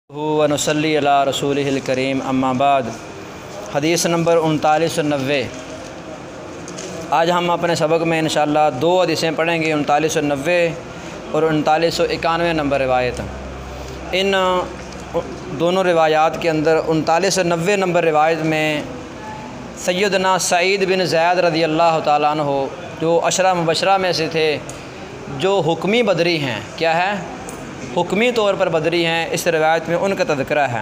व नसल्ली अला रसूलिहिल करीम अम्मा बाद। हदीस नंबर 3990। आज हम अपने सबक में इंशाअल्लाह दो हदीसें पढ़ेंगे, 3990 और 3991 नंबर रिवायत। इन दोनों रिवायात के अंदर 3990 नंबर रिवायत में सैयदना सईद बिन ज़ैद रज़ी अल्लाह ताला अन्हु जो अशरा मुबशरा में से थे, जो हुक्मी बदरी हैं, क्या है, हुक्मी तौर पर बदरी हैं, इस रिवायत में उनका तज़किरा है।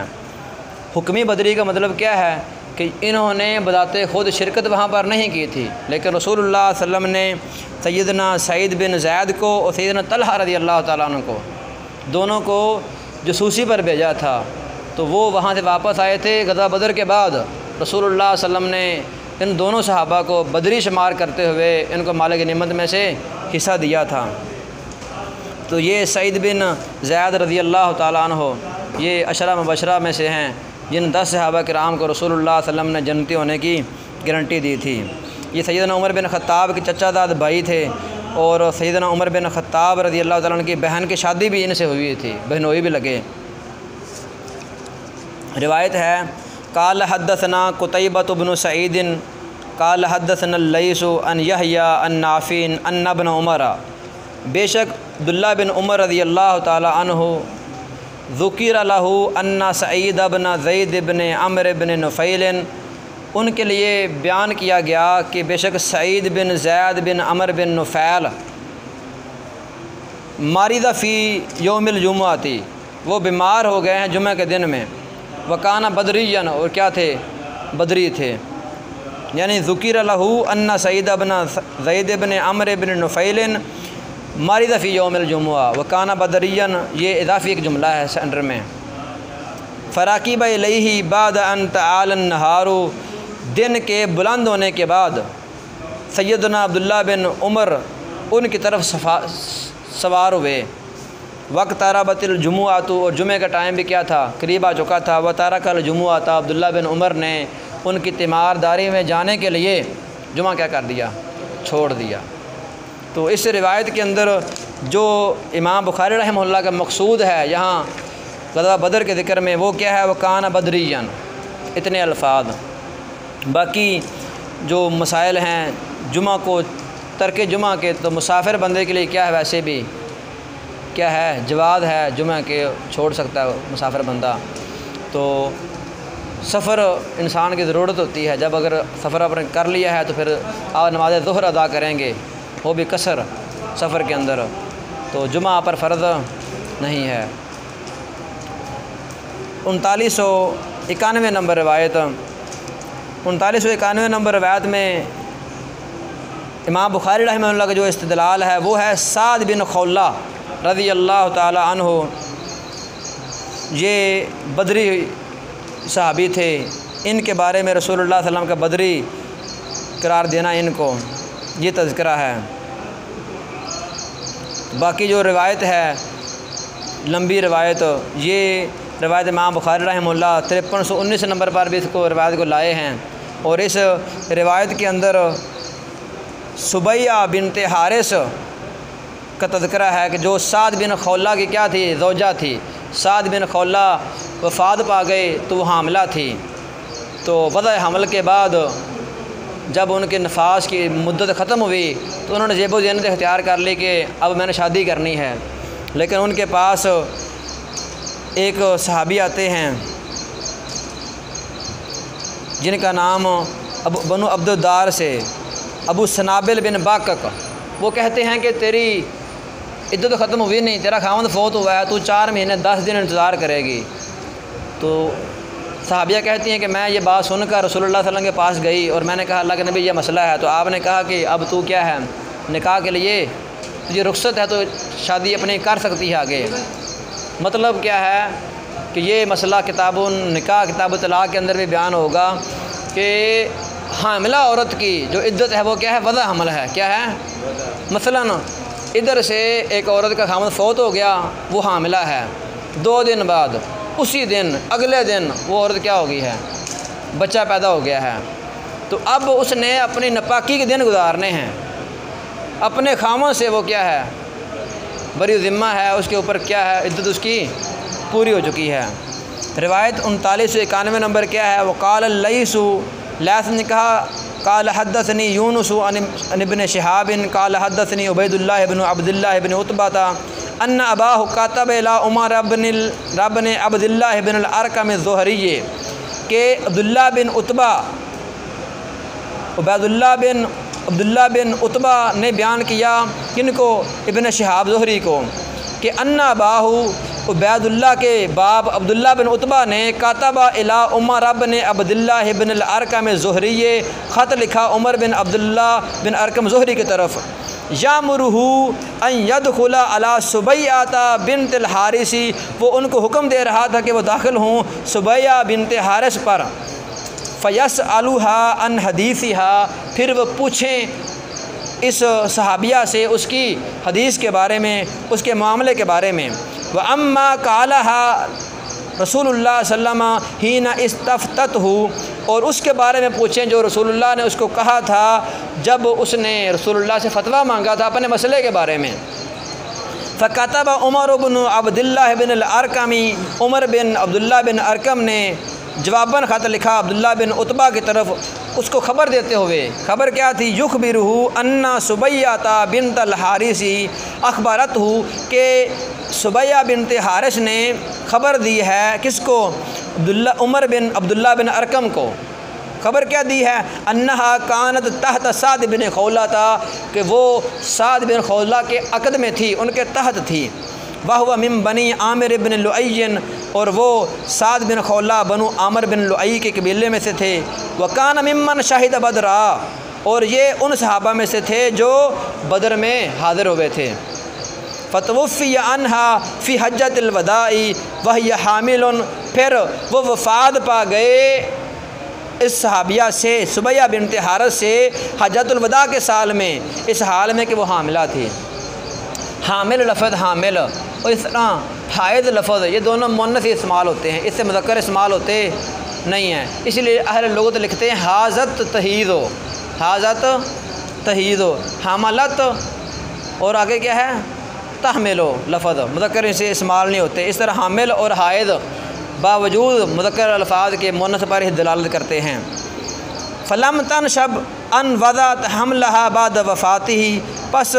हुक्मी बदरी का मतलब क्या है कि इन्होंने बजाते ख़ुद शिरकत वहाँ पर नहीं की थी, लेकिन रसूलुल्लाह सल्लल्लाहु अलैहि वसल्लम ने सैयदना सईद बिन ज़ैद को और सैयदना तलहा रज़ी अल्लाह ताला अन्हु को, दोनों को जसूसी पर भेजा था। तो वो वहाँ से वापस आए थे ग़ज़वा बदर के बाद। रसूलुल्लाह सल्लल्लाहु अलैहि वसल्लम ने इन दोनों सहाबा को बदरी शुमार करते हुए इनको माल गनीमत में से हिस्सा दिया था। तो ये सईद बिन ज़ैद रज़ी अल्लाह ताला अन्हु ये अशरा मुबशरा में से हैं, जिन 10 सहाबा किराम को रसूलुल्लाह सल्लल्लाहु अलैहि वसल्लम ने जन्नती होने की गारंटी दी थी। ये सैयदना उमर बिन ख़त्ताब के चचादाद भाई थे और सैयदना उमर बिन ख़त्ताब रज़ी अल्लाह ताला अन्हु की बहन की शादी भी इनसे हुई थी, बहनोई भी लगे। रिवायत है, काल हद्दसना कुतैबत बिन सईदिन काल हद्दसना लैसु अन यहया अन नाफ़िन अन इब्न उमर। बेशक अब्दुल्लाह बिन उमर रज़ी अल्लाह ताला अन्हु ज़ुकिर लहू अन्ना सईद बिन ज़ैद बिन अम्र बिन नुफ़ैल, उनके लिए बयान किया गया कि बेशक सईद बिन ज़ैद बिन अम्र बिन नुफ़ैल मारिदा फ़ी यौमिल जुमुअती, वो बीमार हो गए हैं जुमे के दिन में। वकाना बदरियन, और क्या थे, बदरी थे। यानी ज़ुकिर लहू अन्ना सईद बिन ज़ैद बिन अम्र बिन नुफ़ैल मारिदा फ़ी यौमिल जुमुआ वकाना बदरियन, ये इज़ाफ़ी एक जुमला है सेंटर में। फ़राक़िब इलैही बाद अन तआलन नहारू, दिन के बुलंद होने के बाद सैयदना अब्दुल्लाह बिन उमर उनकी तरफ सवार हुए। वक्त ताराबतिल जुमुआतु, और जुमे का टाइम भी क्या था, करीब आ चुका था। व तारकल जुमुआता, अब्दुल्लाह बिन उमर ने उनकी तीमारदारी में जाने के लिए जुमा क्या कर दिया, छोड़ दिया। तो इस रिवायत के अंदर जो इमाम बुखारी रहमहुल्लाह का मकसूद है यहाँ ग़ज़वा बदर के ज़िक्र में, वो क्या है, वो कान बदरियन, इतने अल्फाज। बाकी जो मसाइल हैं जुमा को तर्क जुमा के, तो मुसाफिर बंदे के लिए क्या है, वैसे भी क्या है, जवाज़ है जुमा के, छोड़ सकता है मुसाफिर बंदा। तो सफ़र इंसान की ज़रूरत होती है, जब अगर सफ़र आपने कर लिया है तो फिर आप नमाज ज़ुहर अदा करेंगे, वो भी कसर सफ़र के अंदर, तो जुमा पर फ़र्ज़ नहीं है। 3991 नंबर रिवायत। 3991 नंबर रिवायत में इमाम बुखारी रहमतुल्लाह का जो इस्तिदलाल है वो है साद बिन खौला रज़ी अल्लाह ताला अन्हु, ये बदरी सहाबी थे। इनके बारे में रसूलुल्लाह सल्लल्लाहु अलैहि वसल्लम का बदरी करार देना, इनको ये तज़किरा है। बाकी जो रिवायत है लंबी रिवायत, ये रिवायत इमाम बुखारी रहमतुल्लाह 5319 नंबर पर भी इसको रिवायत को लाए हैं। और इस रिवायत के अंदर सुबैया बिनते हारिस का तज़किरा है कि जो साद बिन खौला की क्या थी, ज़ौजा थी। साद बिन खौला वफ़ात पा गए तो वो हामिला थी। तो वज़अ हमल के बाद जब उनके नफास की मुद्दत ख़त्म हुई तो उन्होंने ज़ेबो ज़ीनत इख्तियार कर ली कि अब मैंने शादी करनी है। लेकिन उनके पास एक सहाबी आते हैं जिनका नाम बनु अब्दुद्दार से अबू सनाबिल बिन बाकक, वो कहते हैं कि तेरी इद्दत तो ख़त्म हुई नहीं, तेरा खावंद फ़ौत हुआ है, तू 4 महीने 10 दिन इंतज़ार करेगी। तो सहाबिया कहती हैं कि मैं ये बात सुनकर रसूलुल्लाह सल्लल्लाहु अलैहि वसल्लम के पास गई और मैंने कहा, अल्लाह के नबी ये मसला है। तो आपने कहा कि अब तू क्या है, निकाह के लिए तुझे रुख्सत है तो शादी अपनी कर सकती है आगे। मतलब क्या है कि ये मसला किताबुन निकाह किताब तलाक़ के अंदर भी बयान होगा कि हामिला औरत की जो इद्दत है वो क्या है, वज़अ हमल है। क्या है, मसलन इधर से एक औरत का खामद फ़ौत हो गया, वो हामिला है, 2 दिन बाद उसी दिन अगले दिन वो औरत क्या हो गई है, बच्चा पैदा हो गया है। तो अब उसने अपनी नापाकी के दिन गुजारने हैं, अपने खामों से वो क्या है, बरी ज़िम्मा है, उसके ऊपर क्या है, इद्दत उसकी पूरी हो चुकी है। रिवायत 3991 नंबर क्या है? वक़ाल लैसु, लैस ने कहा क़ाल हद्दसनी यूनुस अन इब्न शिहाब क़ाल हद्दसनी उबैदुल्लाह इब्न अब्दुल्लाह इब्न उतबा अन्न अबाहु कातब इला उमर रब्न अब्दुल्लाह इब्न अल-अरक़म ज़ुहरी के अब्दुल्लाह बिन उतबा उबैदुल्लाह बिन अब्दुल्लाह बिन उतबा ने बयान किया किनको? इब्न शिहाब ज़ुहरी को कि अन्ना अबाहु उबैदुल्लाह के बाप अब्दुल्लाह बिन उतबा ने कातबा इला उमर इब्न अब्दुल्लाह इब्न अल-अरक़म ज़ुहरी ख़त लिखा उमर बिन अब्दुल्लाह बिन अरक़म ज़ुहरी की तरफ यामुरुहु अन यदखुला अला सुबैयाता बिन्त अल-हारिसी, वो उनको हुक्म दे रहा था कि वो दाखिल हों सुबैया बिन्त हारिस पर। फ़यसअलुहा अन हदीसिहा, फिर वो पूछें इस सहाबिया से उसकी हदीस के बारे में, उसके मामले के बारे में। व अम्मा कालहा रसूलुल्लाह सल्लल्लाहु अलैहि वसल्लम हीना इस्तफ्ततहु, और उसके बारे में पूछें जो रसूलुल्लाह ने उसको कहा था जब उसने रसूलुल्लाह से फ़तवा मांगा था अपने मसले के बारे में। फ़कतब उमर बिन अब्दुल्लाह बिन अल-अरक़म, उमर बिन अब्दुल्लाह बिन अरक़म ने जवाबन ख़त लिखा अब्दुल्लाह बिन उतबा की तरफ उसको ख़बर देते हुए। ख़बर क्या थी? युखबिरुहु अन्ना सुबैयाता बिन्त अल-हारिसी अखबरतहु, के सुबैया बिन्त हारिस ने ख़बर दी है किसको? उमर बिन अब्दुल्लाह बिन अरक़म को। ख़बर क्या दी है? अन्नहा कानत तहत साद बिन खौला था, कि वो साद बिन खौला के अक़द में थी, उनके तहत थी। वह मिम बनी आमिर बिन लुअय्यन, और वो साद बिन खौला बनु आमिर बिन लुअय्य के कबीले में से थे। वकान मिम्मन शाहिद बदरा, और ये उन सहाबा में से थे जो बदर में हाज़िर हुए थे। फ़तवफ़ी अन्हा फ़ी हज्जतिल वदाई वह हामिलुन, फिर वो वफ़ात पा गए इस सहाबिया से, सुबैया बिन्त हारिस से हज्जतुल वदा के साल में, इस हाल में कि वो हामिला थी। हामिल लफ़्ज़ हामिल और इस तरह हायद लफ़्ज़, ये दोनों मुन्नस इस्तेमाल होते हैं, इससे मुज़क्कर इस्तेमाल होते नहीं हैं। इसलिए अहले लोग तो लिखते हैं हाज़त तहीज़ो, हाज़त तहीज़ो, हामलत, और आगे क्या है? तहमिलो लफ़्ज़, मुज़क्कर से इस्तेमाल नहीं होते। इस तरह हामिल और हायद बावजूद मुज़क्कर अल्फाज के मुन्नस पर ही दलालत करते हैं। फ़लम तनशब अन वज़अत हमलहा बाद वफ़ातिही, पस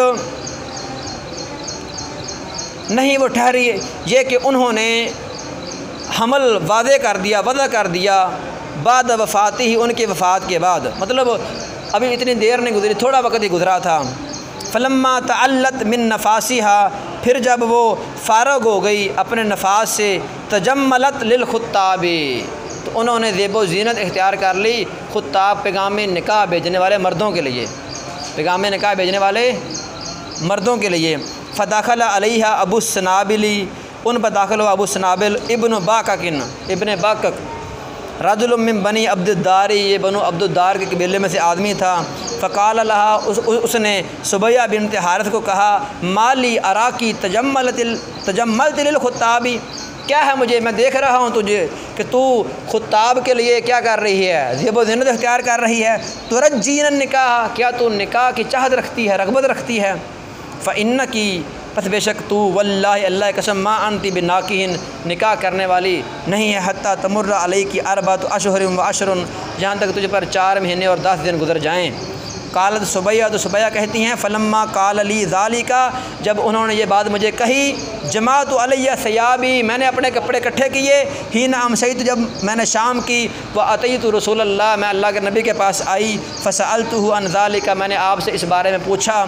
नहीं वो ठहरी ये कि उन्होंने हमल वादे कर दिया, वज़ा कर दिया बाद वफ़ाती ही, उनकी वफ़ात के बाद, मतलब अभी इतनी देर नहीं गुजरी, थोड़ा वक़्त ही गुजरा था। फ़लम्मा तअल्लत मिन नफ़ासिहा, फिर जब वो फ़ारग हो गई अपने नफास से, तजम्मलत लिल खुत्ताबी, तो उन्होंने ज़ेबो ज़ीनत इख्तियार कर ली खुत्ताब, पैगाम निकाह भेजने वाले मर्दों के लिए, पैगाम निकाह भेजने वाले मर्दों के लिए। फ़दाखल अलैहा अबू सनाबिली, उन पर दाखिल हुआ अबू सनाबिल इब्न बाककिन, इब्न बाकक रजुल मिन बनी अब्दुद्दारी, ये बनु अब्दुद्दार के कबीले में से आदमी था। फ़काल लहा, उसने सुबैया बिन्त हारिस को कहा, माली अराकी तजम्मलत लिल खुत्ताबी, क्या है मुझे, मैं देख रहा हूँ तुझे कि तू खुत्ताब के लिए क्या कर रही है, ज़ेबो ज़ीनत इख्तियार कर रही है। तुरज्जीन निकाह, क्या तू निकाह की चाहत रखती है, रग़बत रखती है। फ़इन्न की, बस बेशक तू वल्लाहि अल्लाह कसम मा अंती बिनाकिहिन, निकाह करने वाली नहीं है, हत्ता तमुर्र अलैकी अर्बअतु अशहुरिन व अशरुन, जहाँ तक तुझे पर 4 महीने और 10 दिन गुजर जाएँ। कालत सुबैया, तो सुबैया कहती हैं फ़लम्मा काल ली ज़ालिका, जब उन्होंने ये बात मुझे कही, जमाअतु अलैया सयाबी, मैंने अपने कपड़े इकट्ठे किए, हीना अमसैत, जब मैंने शाम की, व अतैतु रसूलल्लाह, मैं अल्लाह के नबी के पास आई, फ़सअलतुहु अन ज़ालिका, मैंने आपसे इस बारे में पूछा।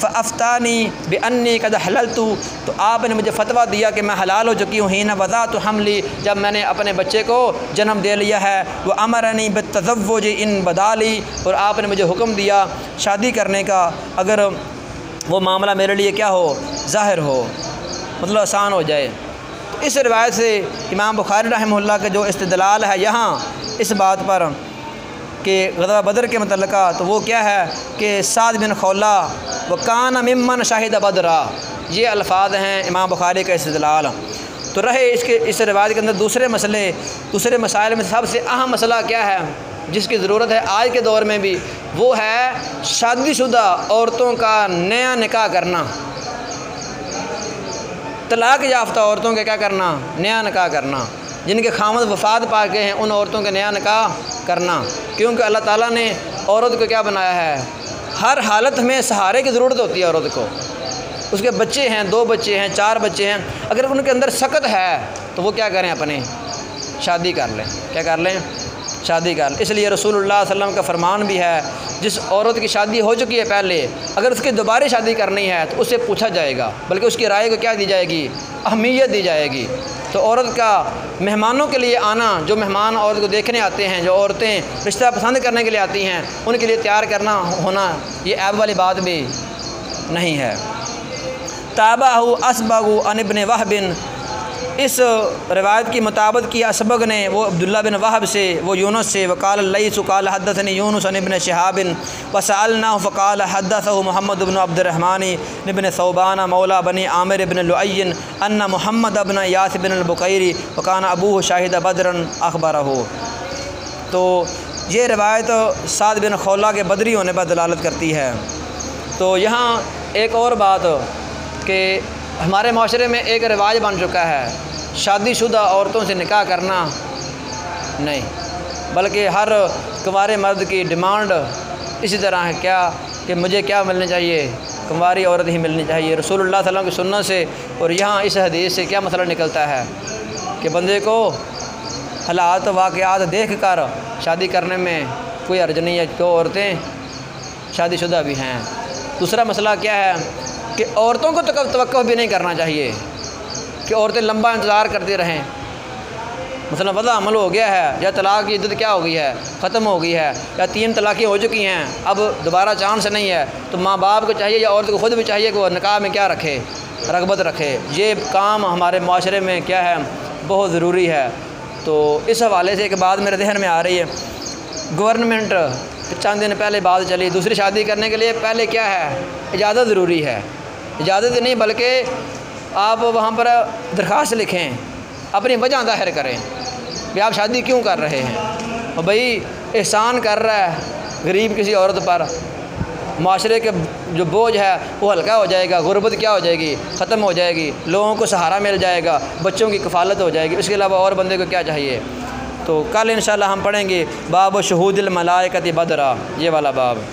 फ़अफ़्तानी बिअन्नी क़द हलल्तु, तो आपने मुझे फ़तवा दिया कि मैं हलाल हो चुकी हूँ। हीना वज़अतु हमली, जब मैंने अपने बच्चे को जन्म दे लिया है। व अमरनी बित्तज़व्वुज इन बदाली, और आपने मुझे हुक्म दिया शादी करने का अगर वो मामला मेरे लिए क्या हो, ज़ाहिर हो, मतलब आसान हो जाए। तो इस रिवायत से इमाम बुखारी रहमहुल्लाह के जो इस्तिदलाल है यहाँ इस बात पर कि ग़ज़वा बदर के मुतल्लिक़ा, तो वो क्या है कि साद बिन खौला व कान मिम्मन शाहिद बदरा, ये अल्फाज हैं इमाम बुखारी का इस्तिदलाल। तो रहे इसके इस रिवायत के अंदर दूसरे मसाइल में सबसे अहम मसला क्या है जिसकी ज़रूरत है आज के दौर में भी, वो है शादीशुदा औरतों का नया निकाह करना, तलाक़ याफ्ता औरतों के क्या करना, नया निकाह करना। जिनके खामद वफ़ात पा गए हैं उन औरतों के नया निकाह करना, क्योंकि अल्लाह ताला ने औरत को क्या बनाया है, हर हालत में सहारे की ज़रूरत होती है औरत को। उसके बच्चे हैं, 2 बच्चे हैं, 4 बच्चे हैं, अगर उनके अंदर सकत है तो वो क्या करें, अपने शादी कर लें। क्या कर लें, शादी कर लें। इसलिए रसूलुल्लाह सल्लल्लाहु अलैहि वसल्लम का फरमान भी है, जिस औरत की शादी हो चुकी है पहले, अगर उसकी दोबारा शादी करनी है तो उससे पूछा जाएगा, बल्कि उसकी राय को क्या दी जाएगी, अहमियत दी जाएगी। तो औरत का मेहमानों के लिए आना, जो मेहमान औरत को देखने आते हैं, जो औरतें रिश्ता पसंद करने के लिए आती हैं, उनके लिए तैयार करना होना, ये ऐब वाली बात भी नहीं है। ताबाहु असबगु अन इब्न वहबिन, इस रिवायत की मुताबिक की असबग ने, वो अब्दुल्ला बिन वहब से, वो यूनुस से, वकाल लैसु काल हद्दसनी यूनुस अन इब्न शिहाबिन वसअलनाहु फ़क़ाल हद्दसहु मुहम्मद इब्न अब्दुर्रहमान इब्न सौबाना मौला बनी आमिर इब्न लुअय्यन अन्ना मुहम्मद इब्न यास बिन अल-बुकैरी वकान अबूहु शाहिद बदरन अखबरहु। तो ये रिवायत साद बिन खौला के बदरी होने पर दलालत करती है। तो यहाँ एक और बात कि हमारे माशरे में एक रिवाज बन चुका है, शादीशुदा औरतों से निकाह करना नहीं, बल्कि हर कुंवारे मर्द की डिमांड इसी तरह है क्या कि मुझे क्या मिलनी चाहिए, कुंवारी औरत ही मिलनी चाहिए। रसूलुल्लाह सल्लल्लाहु अलैहि वसल्लम की सुन्नत से और यहाँ इस हदीस से क्या मसला निकलता है कि बंदे को हालात वाक़यात देख कर शादी करने में कोई अर्ज नहीं है, क्यों औरतें शादीशुदा भी हैं। दूसरा मसला क्या है कि औरतों को तवक्कुफ भी नहीं करना चाहिए कि औरतें लंबा इंतज़ार करती रहें। मसलन वज़ा अमल हो गया है या तलाक़ की इद्दत क्या हो गई है, ख़त्म हो गई है, या 3 तलाक़ें हो चुकी हैं, अब दोबारा चांस नहीं है, तो माँ बाप को चाहिए या औरत को ख़ुद भी चाहिए कि वो निकाह में क्या रखे, रग़बत रखे। ये काम हमारे माशरे में क्या है, बहुत ज़रूरी है। तो इस हवाले से एक बात मेरे जहन में आ रही है, गवर्नमेंट चंद दिन पहले बात चली, दूसरी शादी करने के लिए पहले क्या है, इजाज़त ज़रूरी है। इजाज़त नहीं बल्कि आप वहाँ पर दरख्वास्त लिखें, अपनी वजह ज़ाहिर करें कि आप शादी क्यों कर रहे हैं। और भाई एहसान कर रहा है गरीब किसी औरत पर, माशरे के जो बोझ है वो हल्का हो जाएगा, गुर्बत क्या हो जाएगी, ख़त्म हो जाएगी, लोगों को सहारा मिल जाएगा, बच्चों की कफ़ालत हो जाएगी। इसके अलावा और बंदे को क्या चाहिए। तो कल इंशाअल्लाह हम पढ़ेंगे बाब शहूदिल मलाइकति बदरा, ये वाला बाब।